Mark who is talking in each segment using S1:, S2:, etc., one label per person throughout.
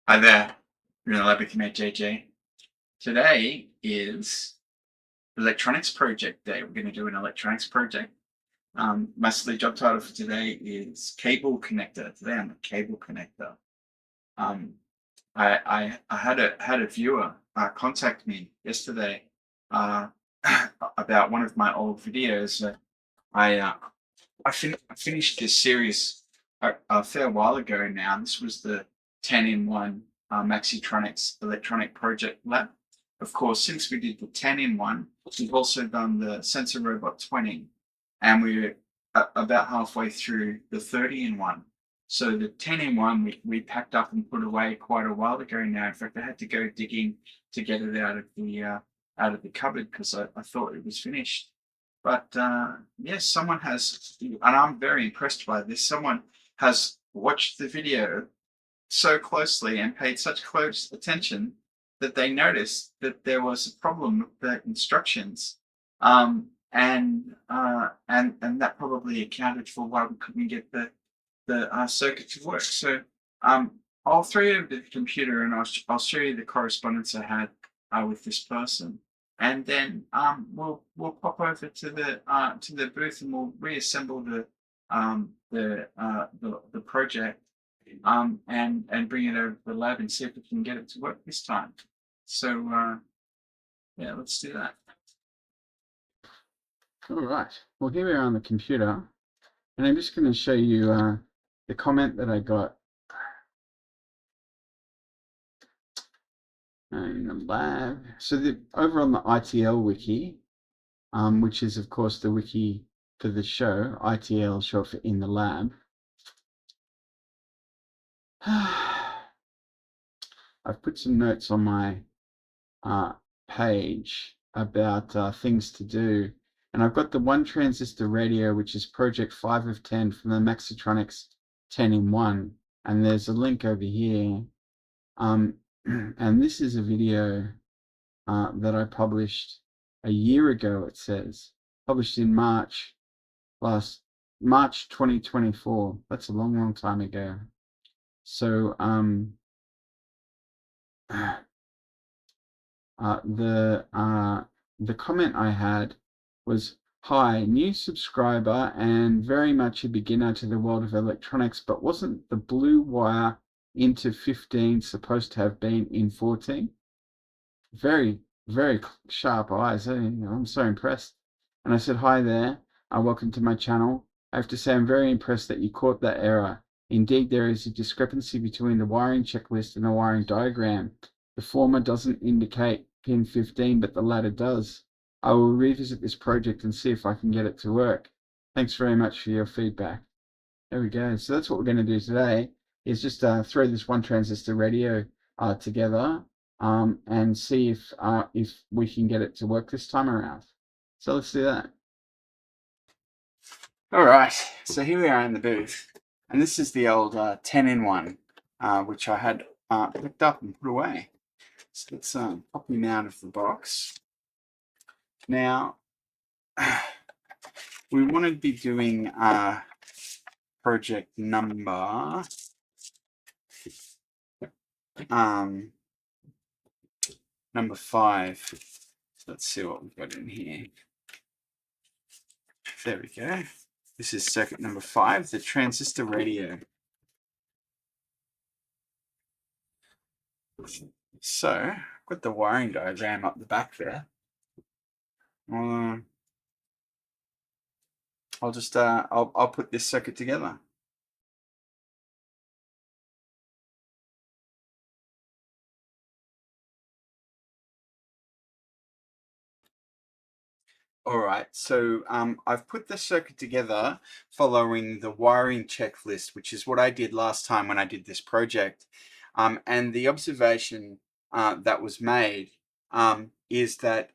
S1: Hi there, you're in the lab with me, JJ. Today is electronics project day. We're going to do an electronics project. My silly job title for today is cable connector. Today I'm a cable connector. Um, I had a viewer contact me yesterday uh, about one of my old videos. I finished this series a fair while ago now. This was the 10-in-1 Maxitronix electronic project lab. Of course, since we did the 10-in-1, we've also done the Sensor Robot 20, and we're about halfway through the 30-in-1. So the 10-in-1 we packed up and put away quite a while ago now. In fact, I had to go digging to get it out of the cupboard because I thought it was finished. But yes, someone has, and I'm very impressed by this. Someone has watched the video so closely and paid such close attention that they noticed that there was a problem with the instructions, and that probably accounted for why we couldn't get the circuit to work. So I'll throw you the computer and I'll show you the correspondence I had with this person, and then we'll pop over to the booth and we'll reassemble the project and bring it over to the lab and see if we can get it to work this time. So yeah, let's do that.
S2: All right. Well, here we are on the computer, and I'm just going to show you the comment that I got in the lab. So over on the ITL wiki, which is of course the wiki for the show, ITL short for in the lab. I've put some notes on my page about things to do, and I've got the 1 transistor radio, which is project 5 of 10 from the Maxitronix 10-in-1, and there's a link over here. And this is a video that I published a year ago. It says published in March 2024. That's a long time ago. So the comment I had was, "Hi, new subscriber and very much a beginner to the world of electronics, but wasn't the blue wire into 15 supposed to have been in 14? Very, very sharp eyes. I'm so impressed." And I said, "Hi there, welcome to my channel. I have to say I'm very impressed that you caught that error. Indeed, there is a discrepancy between the wiring checklist and the wiring diagram. The former doesn't indicate pin 15, but the latter does. I will revisit this project and see if I can get it to work. Thanks very much for your feedback." There we go. So that's what we're going to do today, is just throw this 1 transistor radio together and see if we can get it to work this time around. So let's do that. All right, so here we are in the booth, and this is the old 10-in-1, which I had picked up and put away. So let's pop him out of the box. Now, we want to be doing project number number 5. So let's see what we've got in here. There we go. This is circuit number 5, the transistor radio. So I've got the wiring diagram up the back there. I'll just I'll put this circuit together. All right, so I've put the circuit together following the wiring checklist, which is what I did last time when I did this project. And the observation that was made is that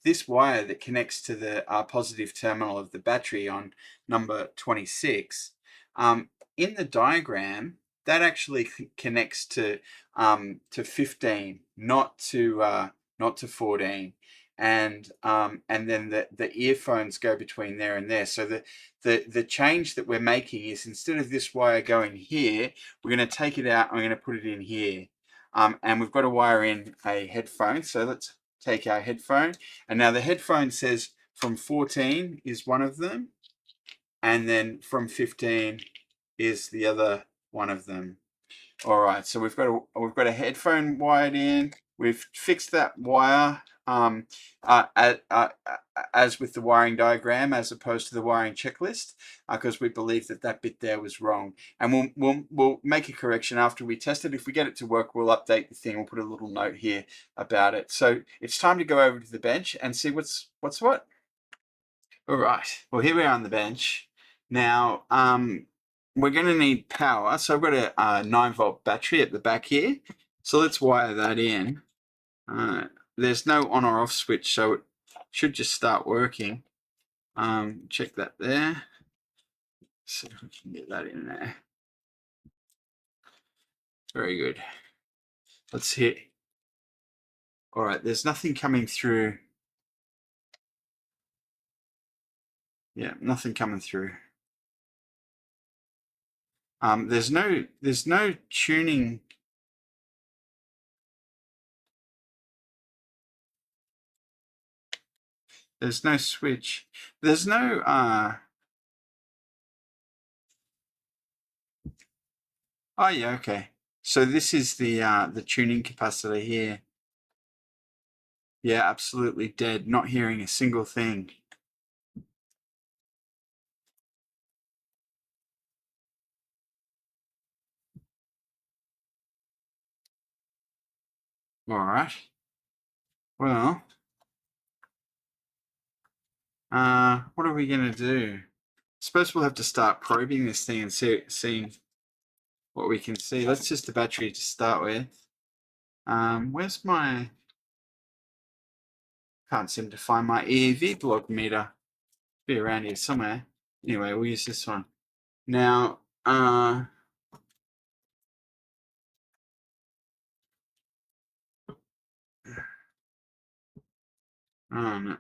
S2: this wire that connects to the positive terminal of the battery on number 26, in the diagram, that actually connects to 15, not to 14. And then the earphones go between there and there. So the change that we're making is, instead of this wire going here, we're going to take it out and we're going to put it in here. and we've got to wire in a headphone. So let's take our headphone, and now the headphone says from 14 is one of them, and then from 15 is the other one of them. All right, so we've got a headphone wired in. We've fixed that wire as with the wiring diagram, as opposed to the wiring checklist, because we believe that that bit there was wrong. And we'll make a correction after we test it. If we get it to work, we'll update the thing. We'll put a little note here about it. So it's time to go over to the bench and see what's what. All right. Well, here we are on the bench now. We're going to need power. So I've got a 9-volt battery at the back here. So let's wire that in. There's no on or off switch, so it should just start working. Check that there. See if we can get that in there. Very good. Let's hit. All right, there's nothing coming through. Yeah, nothing coming through. There's no tuning. There's no switch. There's no oh yeah, okay. So this is the tuning capacitor here. Yeah, absolutely dead. Not hearing a single thing. All right. Well, what are we gonna do? Suppose we'll have to start probing this thing and seeing what we can see. Let's test the battery to start with. Where's my? Can't seem to find my EEV block meter. Be around here somewhere. Anyway, we'll use this one. Now, oh no.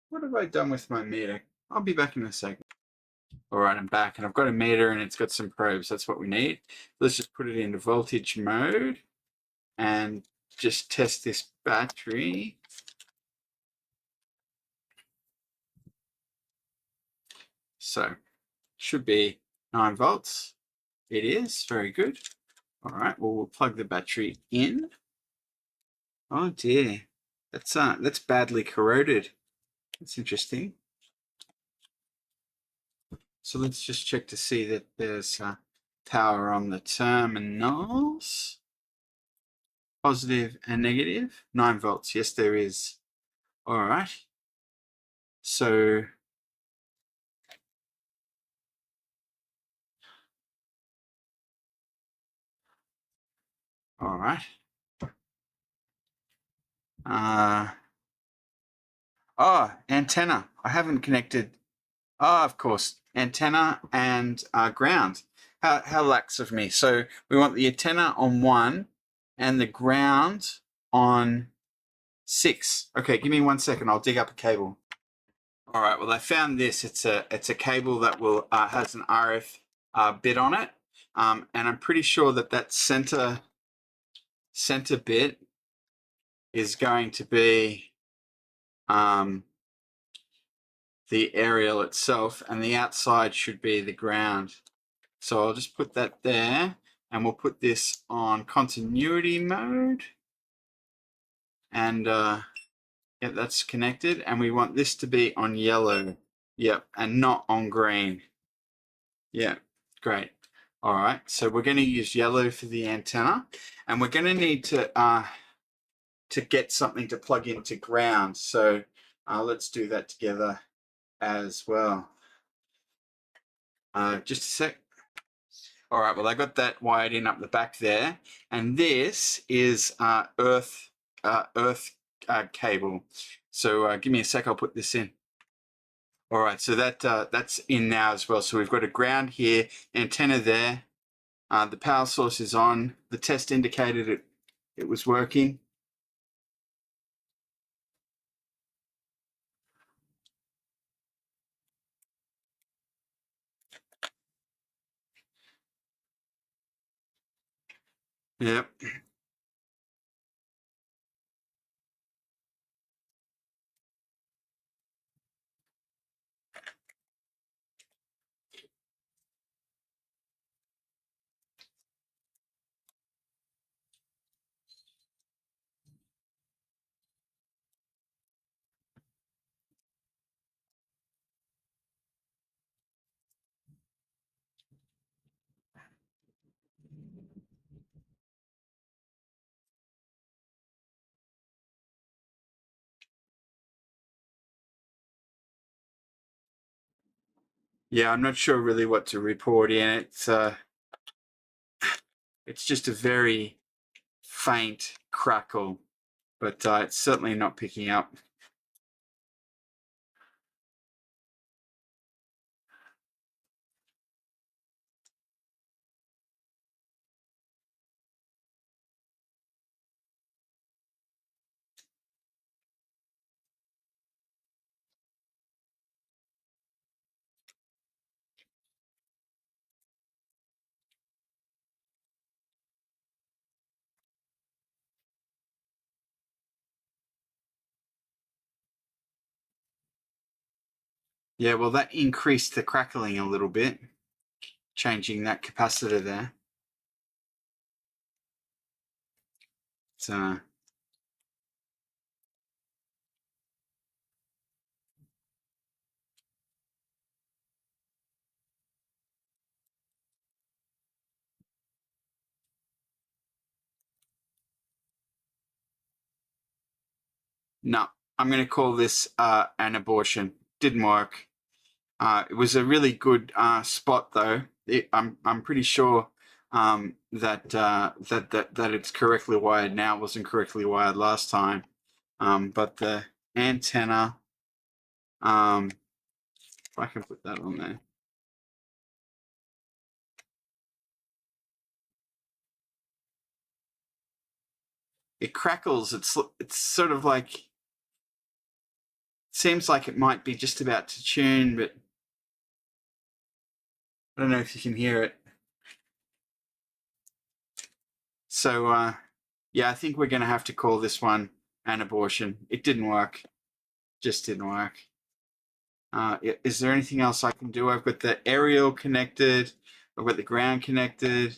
S2: What have I done with my meter? I'll be back in a second. All right, I'm back, and I've got a meter and it's got some probes. That's what we need. Let's just put it into voltage mode and just test this battery. So should be 9 volts. It is very good. All right, well, we'll plug the battery in. Oh dear, that's badly corroded. That's interesting. So let's just check to see that there's power on the terminals. Positive and negative. 9 volts. Yes, there is. All right. So all right. Antenna. I haven't connected. Oh, of course, antenna and ground. How lax of me. So we want the antenna on 1 and the ground on 6. Okay, give me 1 second. I'll dig up a cable. All right. Well, I found this. It's a cable that will has an RF bit on it, and I'm pretty sure that center bit is going to be the aerial itself, and the outside should be the ground. So I'll just put that there, and we'll put this on continuity mode, and yeah, that's connected, and we want this to be on yellow. Yep, and not on green. Yeah, great. All right, so we're going to use yellow for the antenna, and we're going to need to get something to plug into ground. So let's do that together as well. Just a sec. All right, well, I got that wired in up the back there, and this is earth cable. So give me a sec, I'll put this in. All right, so that's in now as well. So we've got a ground here, antenna there. The power source is on. The test indicated it was working. Yep. Yeah, I'm not sure really what to report in. It's just a very faint crackle, but it's certainly not picking up. Yeah, well, that increased the crackling a little bit, changing that capacitor there. So no, I'm going to call this an abortion. Didn't work. It was a really good spot, though. I'm pretty sure that it's correctly wired now. It wasn't correctly wired last time. But the antenna, if I can put that on there. It crackles. It's sort of like, seems like it might be just about to tune, but I don't know if you can hear it. So yeah, I think we're going to have to call this one an abortion. It didn't work. Just didn't work. Is there anything else I can do? I've got the aerial connected. I've got the ground connected.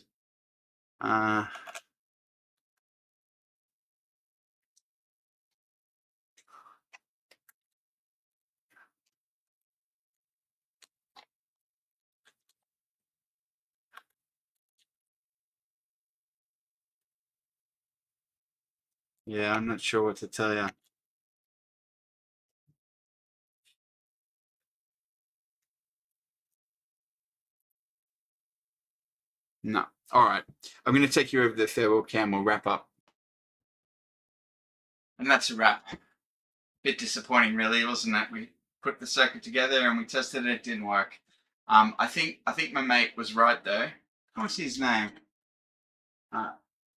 S2: Yeah, I'm not sure what to tell you. No. All right. I'm going to take you over the farewell cam. We'll wrap up.
S1: And that's a wrap. Bit disappointing, really, wasn't it? We put the circuit together and we tested it. It didn't work. I think my mate was right though. What's his name?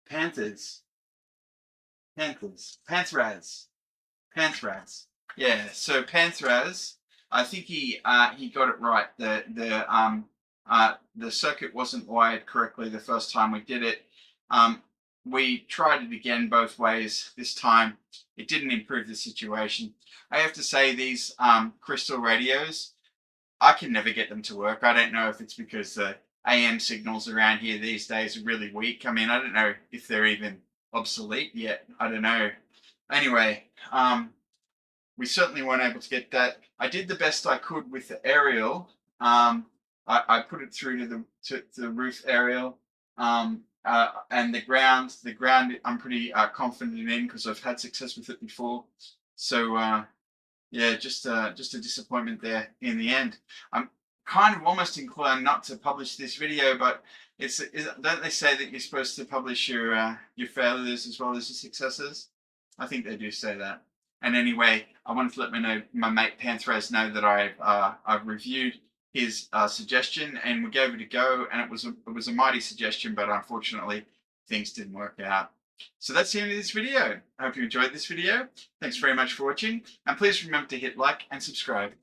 S1: Panthers. Panthers. Yeah. So Panthers. I think he got it right. The circuit wasn't wired correctly the first time we did it. We tried it again both ways. This time it didn't improve the situation. I have to say these crystal radios, I can never get them to work. I don't know if it's because the AM signals around here these days are really weak. I mean, I don't know if they're even obsolete yet. I don't know. Anyway, we certainly weren't able to get that. I did the best I could with the aerial. I put it through to the roof aerial. And the ground I'm pretty confident in because I've had success with it before. So yeah, just a disappointment there in the end. I'm kind of almost inclined not to publish this video, but don't they say that you're supposed to publish your failures as well as your successes? I think they do say that. And anyway, I wanted to let my mate Panthers know that I've reviewed his suggestion and we gave it a go, and it was a mighty suggestion, but unfortunately things didn't work out. So that's the end of this video. I hope you enjoyed this video. Thanks very much for watching, and please remember to hit like and subscribe.